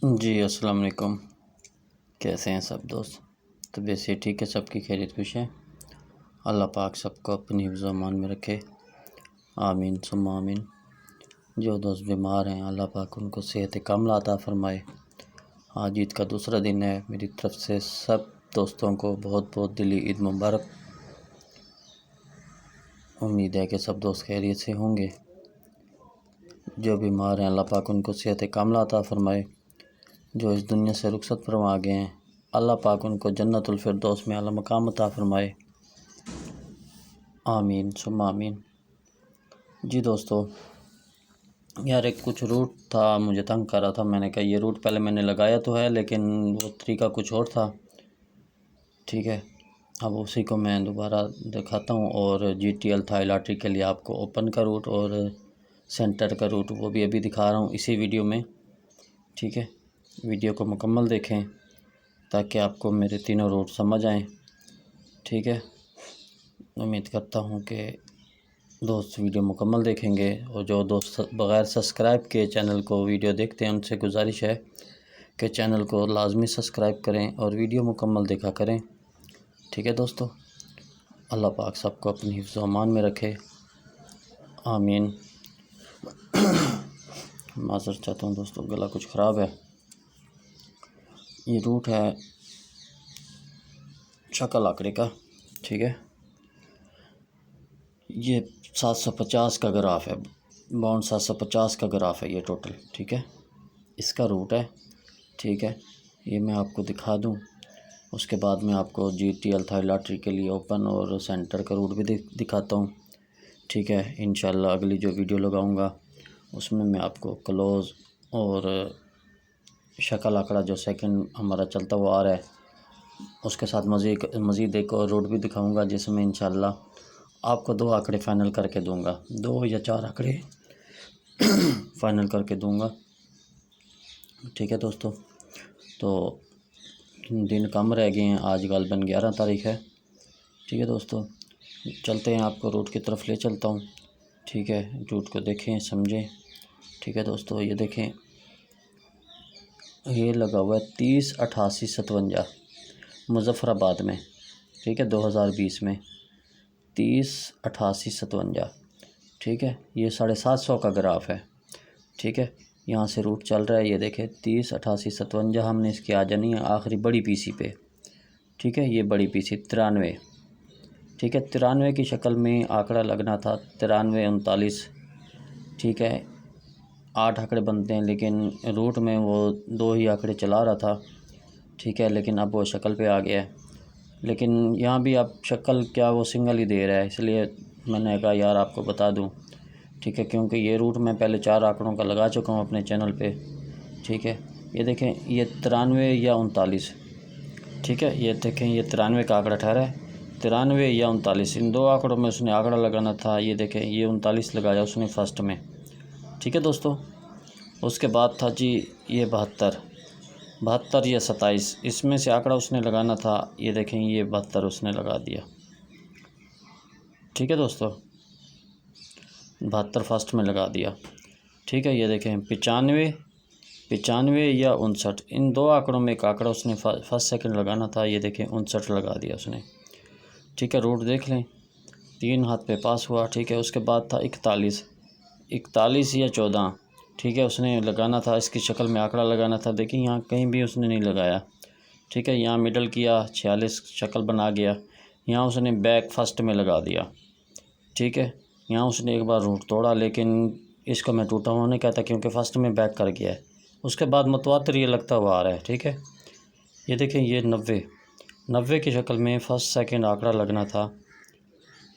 जी अस्सलाम वालेकुम। कैसे हैं सब दोस्त? तो वैसे ठीक है, सबकी खैरियत खुश है। अल्लाह पाक सबको अपनी हिफ्ज़ व अमान में रखे, आमीन सुम्मा आमीन। जो दोस्त बीमार हैं अल्लाह पाक उनको सेहत कामिला अता फ़रमाए। आज ईद का दूसरा दिन है। मेरी तरफ़ से सब दोस्तों को बहुत बहुत दिली ईद मुबारक। उम्मीद है कि सब दोस्त खैरियत से होंगे। जो बीमार हैं अल्लाह पाक उनको सेहत कामिला अता फ़रमाए। जो इस दुनिया से रुखसत फरमा गए हैं अल्लाह पाक उनको जन्नतुल फिरदौस में आला मकाम अता फ़रमाए, आमीन सुम्मा आमीन। जी दोस्तों, यार एक कुछ रूट था, मुझे तंग कर रहा था। मैंने कहा ये रूट पहले मैंने लगाया तो है, लेकिन वो तरीका कुछ और था। ठीक है, अब उसी को मैं दोबारा दिखाता हूँ। और GTL थाई लॉटरी के लिए आपको ओपन का रूट और सेंटर का रूट वो भी अभी दिखा रहा हूँ इसी वीडियो में। ठीक है, वीडियो को मुकम्मल देखें ताकि आपको मेरे तीनों रूट समझ आएँ। ठीक है, उम्मीद करता हूँ कि दोस्त वीडियो मुकम्मल देखेंगे। और जो दोस्त बग़ैर सब्सक्राइब के चैनल को वीडियो देखते हैं उनसे गुजारिश है कि चैनल को लाजमी सब्सक्राइब करें और वीडियो मुकम्मल देखा करें। ठीक है दोस्तों, अल्लाह पाक सबको अपनी हिफ्ज़ व अमान में रखे, आमीन। माज़रत चाहता हूँ दोस्तों, गला कुछ ख़राब है। ये रूट है शक्ल आंकड़े का। ठीक है, ये 750 का ग्राफ है, बाउंड 750 का ग्राफ है ये टोटल। ठीक है, इसका रूट है। ठीक है, ये मैं आपको दिखा दूं। उसके बाद मैं आपको GTL थाई लॉटरी के लिए ओपन और सेंटर का रूट भी दिखाता हूं। ठीक है, इंशाल्लाह अगली जो वीडियो लगाऊंगा उसमें मैं आपको क्लोज़ और शक्ल आंकड़ा जो सेकंड हमारा चलता हुआ आ रहा है उसके साथ मज़ीद एक और रूट भी दिखाऊंगा, जिसमें इंशाल्लाह आपको 2 आंकड़े फ़ाइनल करके दूंगा, 2 या 4 आंकड़े फ़ाइनल करके दूंगा। ठीक है दोस्तों, तो दिन कम रह गए हैं, आज ग़ालिबन 11 तारीख़ है। ठीक है दोस्तों, चलते हैं, आपको रूट की तरफ ले चलता हूँ। ठीक है, रूट को देखें समझें। ठीक है दोस्तों, ये देखें, ये लगा हुआ है 30/88/57 मुज़फ़्फ़राबाद में। ठीक है, 2020 में 30/88/57। ठीक है, ये 750 का ग्राफ है। ठीक है, यहाँ से रूट चल रहा है, ये देखें 30/88/57। हमने इसकी आ जानी है आखिरी बड़ी पीसी पे। ठीक है, ये बड़ी पीसी 93। ठीक है, 93 की शक्ल में आंकड़ा लगना था 9339। ठीक है, 8 आंकड़े बनते हैं, लेकिन रूट में वो 2 ही आंकड़े चला रहा था। ठीक है, लेकिन अब वो शक्ल पे आ गया है। लेकिन यहाँ भी अब शक्ल क्या वो सिंगल ही दे रहा है, इसलिए मैंने कहा यार आपको बता दूँ। ठीक है, क्योंकि ये रूट मैं पहले 4 आंकड़ों का लगा चुका हूँ अपने चैनल पे। ठीक है, ये देखें, ये 93 या 39। ठीक है, ये देखें, ये 93 का आंकड़ा ठहरा है, 93 या 39, इन 2 आंकड़ों में उसने आंकड़ा लगाना था। ये देखें, ये 39 लगाया उसने फर्स्ट में। ठीक है दोस्तों, उसके बाद था जी ये 72 या 27, इसमें से आंकड़ा उसने लगाना था। ये देखें, ये 72 उसने लगा दिया। ठीक है दोस्तों, 72 फर्स्ट में लगा दिया। ठीक है, ये देखें 95 या 59, इन 2 आंकड़ों में एक आंकड़ा उसने फर्स्ट सेकंड लगाना था। ये देखें 59 लगा दिया उसने। ठीक है, रूट देख लें, 3 हाथ पे पास हुआ। ठीक है, उसके बाद था 41 या 14। ठीक है, उसने लगाना था, इसकी शक्ल में आंकड़ा लगाना था। देखिए यहाँ कहीं भी उसने नहीं लगाया। ठीक है, यहाँ मिडल किया, 46 शक्ल बना गया। यहाँ उसने बैक फर्स्ट में लगा दिया। ठीक है, यहाँ उसने एक बार रूट तोड़ा, लेकिन इसको मैं टूटा हुआ नहीं कहता क्योंकि फ़र्स्ट में बैक कर गया है। उसके बाद मुतवातिर ये लगता हुआ आ रहा है। ठीक है, ये देखें, ये 90 की शक्ल में फ़र्स्ट सेकंड आंकड़ा लगना था।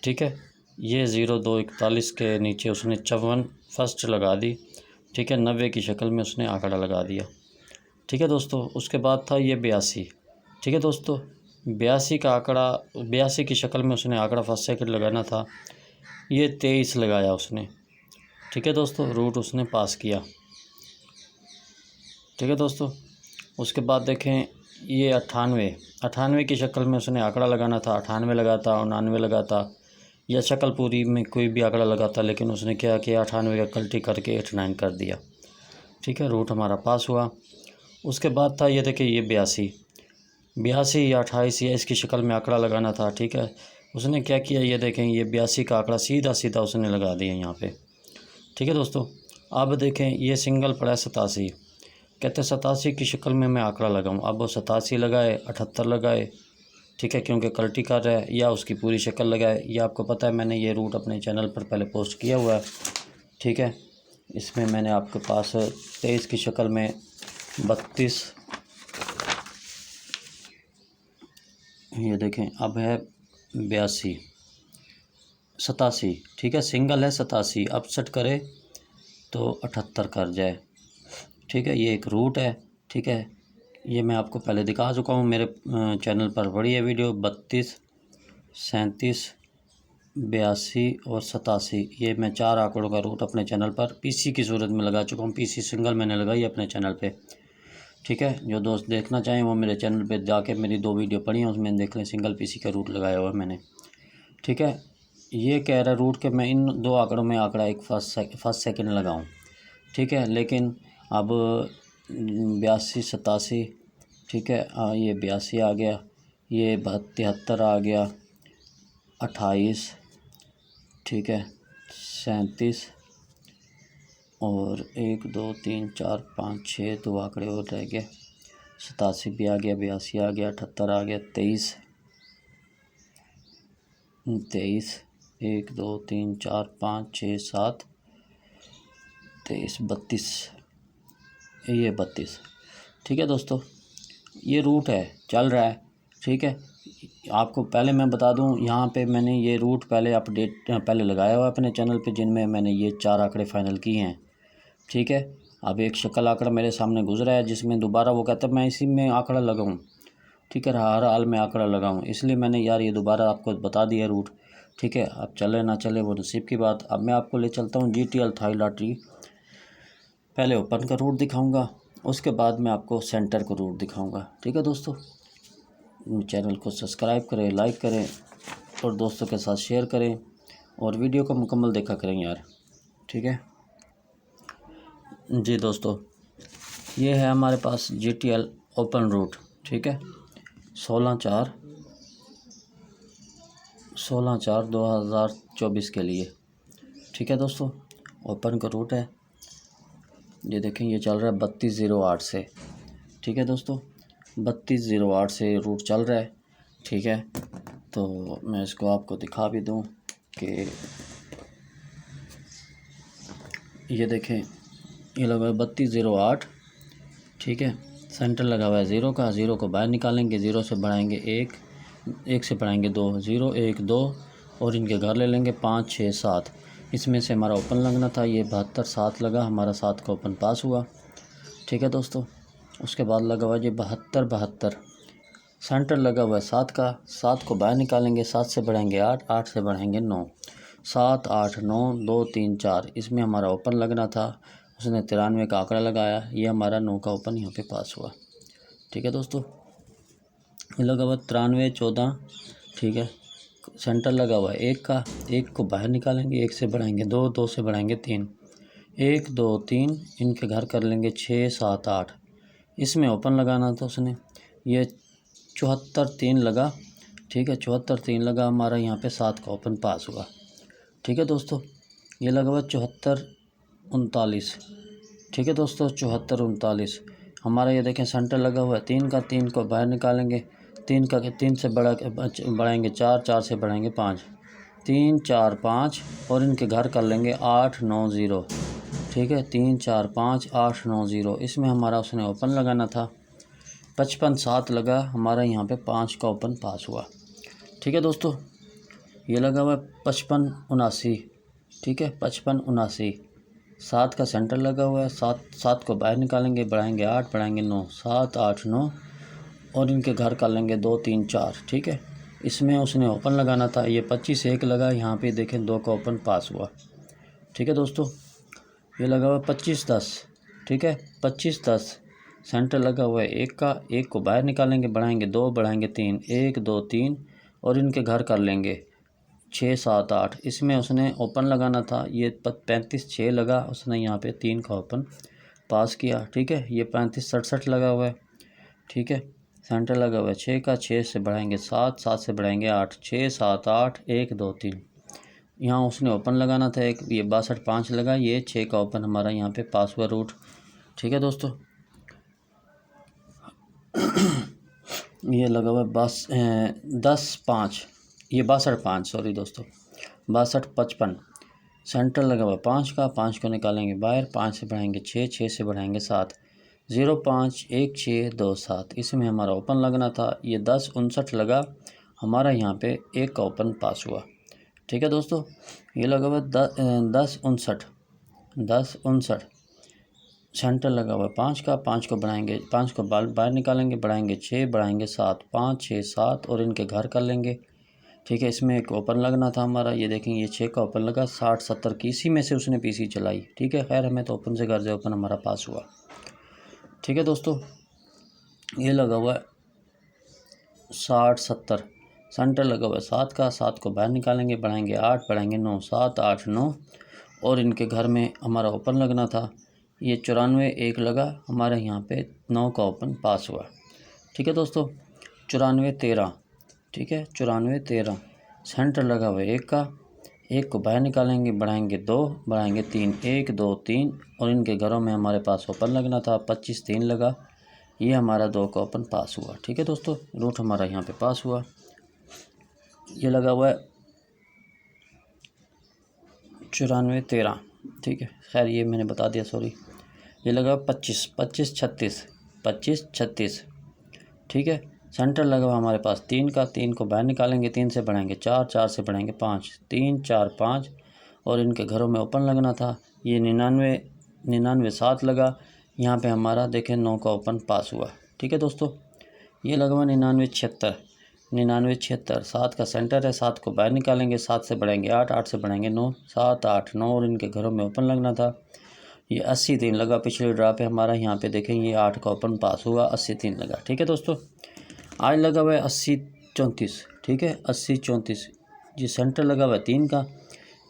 ठीक है, ये 0241 के नीचे उसने 54 फर्स्ट लगा दी। ठीक है, 90 की शक्ल में उसने आंकड़ा लगा दिया। ठीक है दोस्तों, उसके बाद था ये 82। ठीक है दोस्तों, 82 का आंकड़ा, 82 की शक्ल में उसने आंकड़ा फर्स्ट सेकंड लगाना था। ये 23 लगाया उसने। ठीक है दोस्तों, रूट उसने पास किया। ठीक है दोस्तों, उसके बाद देखें, ये 98 की शक्ल में उसने आंकड़ा लगाना था। 98 लगाता, 99 लगाता, या शक्ल पूरी में कोई भी आंकड़ा लगाता, लेकिन उसने क्या किया, 98 का गलती करके 89 कर दिया। ठीक है, रूट हमारा पास हुआ। उसके बाद था ये देखिए ये 82 या 28 या इसकी शक्ल में आंकड़ा लगाना था। ठीक है, उसने क्या किया, ये देखें ये 82 का आंकड़ा सीधा सीधा उसने लगा दिया यहाँ पे। ठीक है दोस्तों, अब देखें ये सिंगल पड़ा है 87, कहते 87 की शक्ल में मैं आंकड़ा लगाऊं। अब वो 87 लगाए, 78 लगाए, ठीक है, क्योंकि कल्टी कर रहा है, या उसकी पूरी शक्ल लगाए। ये आपको पता है, मैंने ये रूट अपने चैनल पर पहले पोस्ट किया हुआ है। ठीक है, इसमें मैंने आपके पास 23 की शक्ल में 32, ये देखें अब है 82, 87, ठीक है, सिंगल है 87, अब सेट करे तो 78 कर जाए। ठीक है, ये एक रूट है। ठीक है, ये मैं आपको पहले दिखा चुका हूँ, मेरे चैनल पर पड़ी है वीडियो। 32, 37, 82 और 87, ये मैं 4 आंकड़ों का रूट अपने चैनल पर पीसी की सूरत में लगा चुका हूँ। पीसी सिंगल मैंने लगाई अपने चैनल पे। ठीक है, जो दोस्त देखना चाहें वो मेरे चैनल पे जाके मेरी 2 वीडियो पड़ी हैं, उसमें देख लें, सिंगल पीसी का रूट लगाया हुआ है मैंने। ठीक है, ये कह रहा है रूट के मैं इन 2 आंकड़ों में आंकड़ा एक फर्स्ट सेकंड लगाऊं। ठीक है, लेकिन अब 82, 87, ठीक है, ये 82 आ गया, ये 73 आ गया, 28, ठीक है, 37 और 1 2 3 4 5 6 2 आंकड़े और रह गए। 87 भी आ गया, 82 आ गया, 78 आ गया, 23, 1 2 3 4 5 6 7 23, 32, ये 32। ठीक है दोस्तों, ये रूट है, चल रहा है। ठीक है, आपको पहले मैं बता दूं, यहाँ पे मैंने ये रूट पहले पहले लगाया हुआ है अपने चैनल पे, जिनमें मैंने ये 4 आंकड़े फाइनल किए हैं। ठीक है, अब एक शक्ल आंकड़ा मेरे सामने गुजरा है, जिसमें दोबारा वो कहता है मैं इसी में आंकड़ा लगाऊं। ठीक है, हर हाल में आंकड़ा लगाऊं, इसलिए मैंने यार ये दोबारा आपको बता दिया रूट। ठीक है, अब चले ना चले वो नसीब की बात। अब मैं आपको ले चलता हूँ GTL थाई लॉटरी। पहले ओपन का रूट दिखाऊंगा, उसके बाद मैं आपको सेंटर का रूट दिखाऊंगा। ठीक है दोस्तों, चैनल को सब्सक्राइब करें, लाइक करें और दोस्तों के साथ शेयर करें, और वीडियो को मुकम्मल देखा करें यार। ठीक है जी दोस्तों, ये है हमारे पास GTL ओपन रूट। ठीक है, 16/4/2024 के लिए। ठीक है दोस्तों, ओपन का रूट है, ये देखें ये चल रहा है 3208 से। ठीक है दोस्तों, 3208 से रूट चल रहा है। ठीक है, तो मैं इसको आपको दिखा भी दूं कि ये देखें, ये लगा है 3208। ठीक है, सेंटर लगा हुआ है 0 का, 0 को बाहर निकालेंगे, 0 से बढ़ाएंगे 1, 1 से बढ़ाएंगे 2, 0 1 2 और इनके घर ले लेंगे 5 6 7। इसमें से हमारा ओपन लगना था, ये 72 7 लगा, हमारा 7 का ओपन पास हुआ। ठीक है दोस्तों, उसके बाद लगा हुआ है जी 72 72, सेंटर लगा हुआ है 7 का, 7 को बाहर निकालेंगे, 7 से बढ़ाएंगे 8, 8 से बढ़ाएंगे 9, 7 8 9 2 3 4। इसमें हमारा ओपन लगना था, उसने 93 का आंकड़ा लगाया, ये हमारा 9 का ओपन यहाँ पे पास हुआ। ठीक है दोस्तों, ये लगा हुआ 93 14। ठीक है, सेंटर लगा हुआ है 1 का, 1 को बाहर निकालेंगे, 1 से बढ़ाएंगे 2, 2 से बढ़ाएंगे 3, 1 2 3, इनके घर कर लेंगे 6 7 8। इसमें ओपन लगाना था उसने, ये 74 3 लगा। ठीक है, 74 3 लगा, हमारा यहाँ पे 7 का ओपन पास हुआ। ठीक है दोस्तों, ये लगा हुआ 74 39। ठीक है दोस्तों, 74 39 हमारा, ये देखें सेंटर लगा हुआ है 3 का, 3 को बाहर निकालेंगे, 3 से बढ़ाएंगे 4, 4 से बढ़ाएंगे 5, 3 4 5 और इनके घर कर लेंगे 8 9 0। ठीक है, 3 4 5 8 9 0। इसमें हमारा उसने ओपन लगाना था, 55 7 लगा, हमारा यहाँ पे 5 का ओपन पास हुआ। ठीक है दोस्तों, ये लगा हुआ है 55 79। ठीक है, 55 79, 7 का सेंटर लगा हुआ है, 7 को बाहर निकालेंगे, बढ़ाएंगे 8, बढ़ाएंगे 9, 7 8 9 और इनके घर कर लेंगे 2 3 4। ठीक है, इसमें उसने ओपन लगाना था, ये 25 1 लगा, यहाँ पे देखें 2 का ओपन पास हुआ। ठीक है दोस्तों, ये लगा हुआ 25 10। ठीक है, 25 10, सेंटर लगा हुआ है 1 का, 1 को बाहर निकालेंगे, बढ़ाएंगे 2, बढ़ाएंगे 3, 1 2 3 और इनके घर कर लेंगे 6 7 8। इसमें उसने ओपन लगाना था, ये 35 6 लगा, उसने यहाँ पे 3 का ओपन पास किया, ठीक है। ये 35 67 लगा हुआ है, ठीक है। सेंटर लगा हुआ है 6 का, 6 से बढ़ाएंगे 7, 7 से बढ़ाएंगे 8, 6 7 8 1 2 3। यहाँ उसने ओपन लगाना था एक, ये 62 5 लगा, ये 6 का ओपन हमारा यहाँ पे पास हुआ रूट, ठीक है दोस्तों। ये लगा हुआ है 10 5, ये 62 5, सॉरी दोस्तों, 62 55। सेंटर लगा हुआ 5 का, 5 को निकालेंगे बाहर, 5 से बढ़ाएंगे 6, 6 से बढ़ाएंगे 7, 0 5 1 6 2 7। इसमें हमारा ओपन लगना था, ये 10 59 लगा हमारा, यहाँ पे 1 का ओपन पास हुआ, ठीक है दोस्तों। ये लगा हुआ 10 59, सेंटर लगा हुआ है 5 का, 5 को बढ़ाएंगे, 5 को बाहर निकालेंगे, बढ़ाएंगे 6, बढ़ाएंगे 7, 5 6 7 और इनके घर कर लेंगे, ठीक है। इसमें एक ओपन लगना था हमारा, ये देखें ये 6 का ओपन लगा, 60 70 की, इसी में से उसने पीसी चलाई, ठीक है। खैर हमें तो ओपन से गर्ज ओपन हमारा पास हुआ, ठीक है दोस्तों। ये लगा हुआ है 60 70, सेंटर लगा हुआ है 7 का, 7 को बाहर निकालेंगे, बढ़ाएंगे 8, बढ़ाएंगे 9, 7 8 9 और इनके घर में हमारा ओपन लगना था, ये 94 1 लगा हमारे यहाँ पे, 9 का ओपन पास हुआ, ठीक है दोस्तों। 94 13, ठीक है, 94 13, सेंटर लगा हुआ है 1 का, 1 को बाहर निकालेंगे, बढ़ाएंगे 2, बढ़ाएंगे 3, 1 2 3 और इनके घरों में हमारे पास ओपन लगना था, 25 3 लगा, ये हमारा 2 का ओपन पास हुआ, ठीक है दोस्तों। रूट हमारा यहाँ पे पास हुआ। ये लगा हुआ है 94 13, ठीक है, खैर ये मैंने बता दिया, सॉरी। ये लगा 25 25 36, 25 36, ठीक है। सेंटर लगा हुआ हमारे पास 3 का, 3 को बाहर निकालेंगे, 3 से बढ़ाएंगे 4, 4 से बढ़ाएंगे 5, 3 4 5 और इनके घरों में ओपन लगना था, ये 99 7 लगा, यहाँ पे हमारा देखें 9 का ओपन पास हुआ, ठीक है दोस्तों। ये लगा हुआ 99 76, 7 का सेंटर है, 7 को बाहर निकालेंगे, 7 से बढ़ाएंगे 8, 8 से बढ़ाएंगे 9, 7 8 9 और इनके घरों में ओपन लगना था, ये 80 3 लगा, पिछले ड्रा पे हमारा, यहाँ पे देखें ये 8 का ओपन पास हुआ, 80 3 लगा, ठीक है दोस्तों। आज लगा हुआ है 80 34, ठीक है, 80 34, ये सेंटर लगा हुआ है 3 का,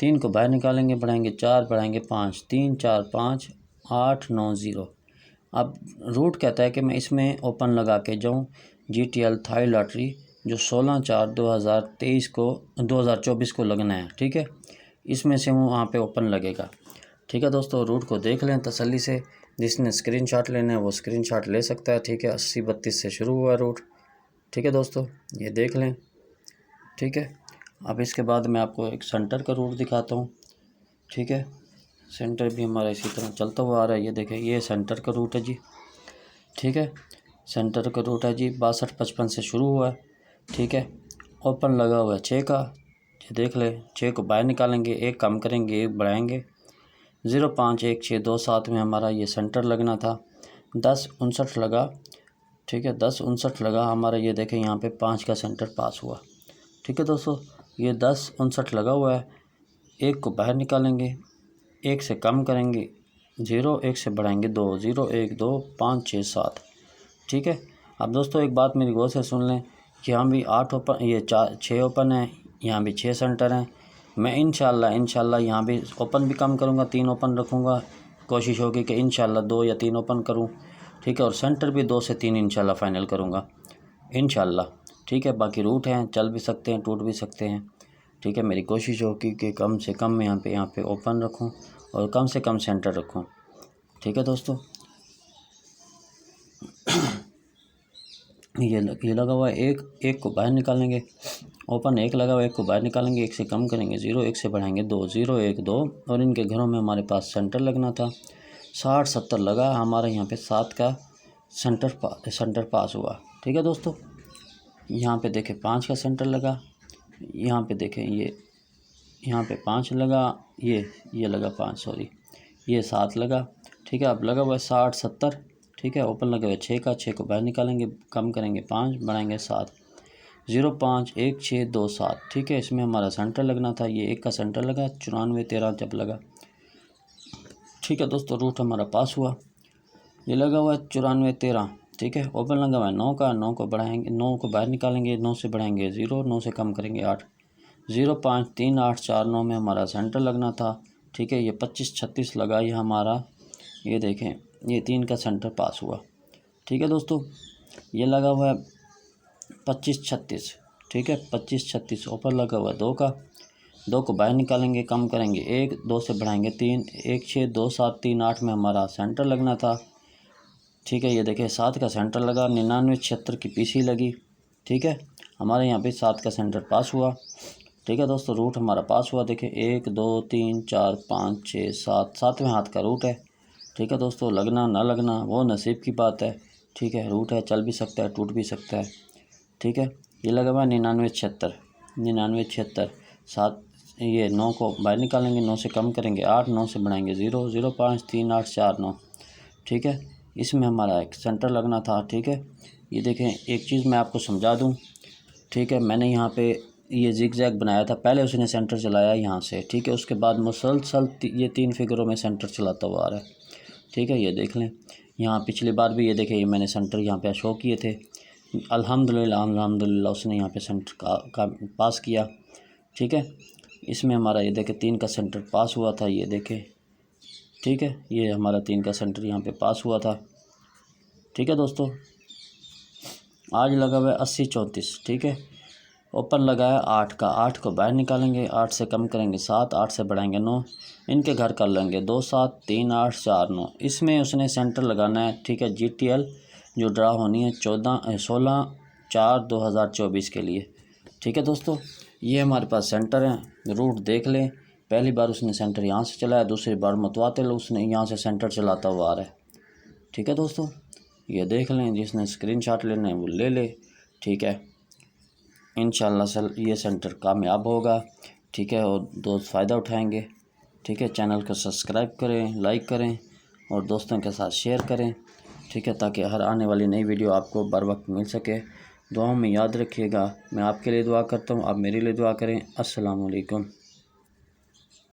3 को बाहर निकालेंगे, बढ़ाएंगे 4, बढ़ाएंगे 5, 3 4 5 8 9 0। अब रूट कहता है कि मैं इसमें ओपन लगा के जाऊँ GTL थाई लॉटरी, जो 16 4 2023 को 2024 को लगना है, ठीक है, इसमें से वो वहाँ पे ओपन लगेगा, ठीक है दोस्तों। रूट को देख लें तसल्ली से, जिसने स्क्रीनशॉट लेना है वो स्क्रीनशॉट ले सकता है, ठीक है। 80 32 से शुरू हुआ रूट, ठीक है दोस्तों, ये देख लें, ठीक है। अब इसके बाद मैं आपको एक सेंटर का रूट दिखाता हूँ, ठीक है। सेंटर भी हमारा इसी तरह चलता हुआ आ रहा है, ये देखें ये सेंटर का रूट है जी, ठीक है। सेंटर का रूट है जी 62 55 से शुरू हुआ है, ठीक है। ओपन लगा हुआ है 6 का, ये देख ले, 6 को बाहर निकालेंगे, 1 कम करेंगे, 1 बढ़ाएंगे, 0 5 1 6 2 7 में हमारा ये सेंटर लगना था, 10 59 लगा, ठीक है, 10 59 लगा हमारा, ये देखें यहाँ पे 5 का सेंटर पास हुआ, ठीक है दोस्तों। ये 10 59 लगा हुआ है, 1 को बाहर निकालेंगे, 1 से कम करेंगे 0, 1 से बढ़ाएंगे 2, 0 1 2 5 6 7, ठीक है। अब दोस्तों एक बात मेरी गौर से सुन लें कि यहाँ भी 8 ओपन, ये 6 ओपन है, यहाँ भी 6 सेंटर हैं। मैं इंशाल्लाह यहाँ भी ओपन भी कम करूँगा, 3 ओपन रखूँगा, कोशिश होगी कि इंशाल्लाह 2 या 3 ओपन करूँ, ठीक है। और सेंटर भी 2 से 3 इंशाल्लाह फाइनल करूँगा इंशाल्लाह, ठीक है। बाकी रूट हैं, चल भी सकते हैं, टूट भी सकते हैं, ठीक है। मेरी कोशिश होगी कि कम से कम यहाँ पे ओपन रखूँ और कम से कम सेंटर रखूँ, ठीक है दोस्तों। ये लगा हुआ है 1 को बाहर निकालेंगे, ओपन 1 लगा हुआ है, 1 को बाहर निकालेंगे, 1 से कम करेंगे 0, 1 से बढ़ाएंगे 2, 0 1 2 और इनके घरों में हमारे पास सेंटर लगना था, 60 70 लगा हमारा, यहाँ पे 7 का सेंटर पास हुआ, ठीक है दोस्तों। यहाँ पे देखें 5 का सेंटर लगा, यहाँ पे देखें ये यहाँ पे 5 लगा, ये लगा 5, सॉरी ये 7 लगा, ठीक है। अब लगा हुआ है 60 70, ठीक है। ओपन लगा हुआ है 6 का, 6 को बाहर निकालेंगे, कम करेंगे 5, बढ़ाएंगे 7, 0 5 1 6 2 7, ठीक है। इसमें हमारा सेंटर लगना था, ये 1 का सेंटर लगा, 94 13 जब लगा, ठीक है दोस्तों। रूट हमारा पास हुआ। ये लगा हुआ है 94 13, ठीक है। ओपन लगा हुआ है 9 का, 9 को बढ़ाएंगे, 9 को बाहर निकालेंगे, 9 से बढ़ाएंगे 0, 9 से कम करेंगे 8, 0 5 3 8 4 9 में हमारा सेंटर लगना था, ठीक है। ये 25 36 लगा, ये हमारा, ये देखें ये 3 का सेंटर पास हुआ। ठीक है दोस्तों, ये लगा हुआ है 25-36। ठीक है, 25-36 ऊपर लगा हुआ है 2 का। 2 को बाहर निकालेंगे, कम करेंगे 1, 2 से बढ़ाएंगे 3, 1 6 2 7 3 8 में हमारा सेंटर लगना था। ठीक है, ये देखिए 7 का सेंटर लगा, 99-76 की पीसी लगी। ठीक है, हमारे यहाँ पे 7 का सेंटर पास हुआ। ठीक है दोस्तों, रूट हमारा पास हुआ। देखिए 1 2 3 4 5 6 7, 7वें हाथ का रूट है। ठीक है दोस्तों, लगना ना लगना वो नसीब की बात है। ठीक है, रूट है, चल भी सकता है, टूट भी सकता है। ठीक है, ये लगा हुआ 99-76, 99-76। 7, ये 9 को बाहर निकालेंगे, 9 से कम करेंगे 8, 9 से बढ़ाएंगे 0, 0 5 3 8 4 9। ठीक है, इसमें हमारा एक सेंटर लगना था। ठीक है, ये देखें, एक चीज़ मैं आपको समझा दूं। ठीक है, मैंने यहाँ पे ये जिग जैग बनाया था, पहले उसने सेंटर चलाया यहाँ से। ठीक है, उसके बाद मुसलसल ये 3 फिगरों में सेंटर चलाता हुआ आ रहा है। ठीक है, ये देख लें, यहाँ पिछली बार भी ये देखें, ये मैंने सेंटर यहाँ पे शो किए थे। अल्हम्दुलिल्लाह उसने यहाँ पे सेंटर का पास किया। ठीक है, इसमें हमारा ये देखें 3 का सेंटर पास हुआ था, ये देखें। ठीक है, ये हमारा 3 का सेंटर यहाँ पे पास हुआ था। ठीक है दोस्तों, आज लगा हुआ है 80-34। ठीक है, ऊपर लगा है 8 का, 8 को बाहर निकालेंगे, 8 से कम करेंगे 7, 8 से बढ़ाएंगे 9, इनके घर कर लेंगे 2 7 3 8 4 9। इसमें उसने सेंटर लगाना है। ठीक है, GTL जो ड्रा होनी है 16/4/2024 के लिए। ठीक है दोस्तों, ये हमारे पास सेंटर हैं। रूट देख लें, पहली बार उसने सेंटर यहाँ से चलाया, दूसरी बार मुतवातिल उसने यहाँ से सेंटर चलाता हुआ आ रहा है। ठीक है दोस्तों, ये देख लें, जिसने स्क्रीनशॉट लेना है वो ले ले। ठीक है, इंशाल्लाह ये सेंटर कामयाब होगा। ठीक है, और दोस्त फ़ायदा उठाएंगे। ठीक है, चैनल को सब्सक्राइब करें, लाइक करें और दोस्तों के साथ शेयर करें। ठीक है, ताकि हर आने वाली नई वीडियो आपको बर वक्त मिल सके। दुआओं में याद रखिएगा, मैं आपके लिए दुआ करता हूँ, आप मेरे लिए दुआ करें। अस्सलाम वालेकुम।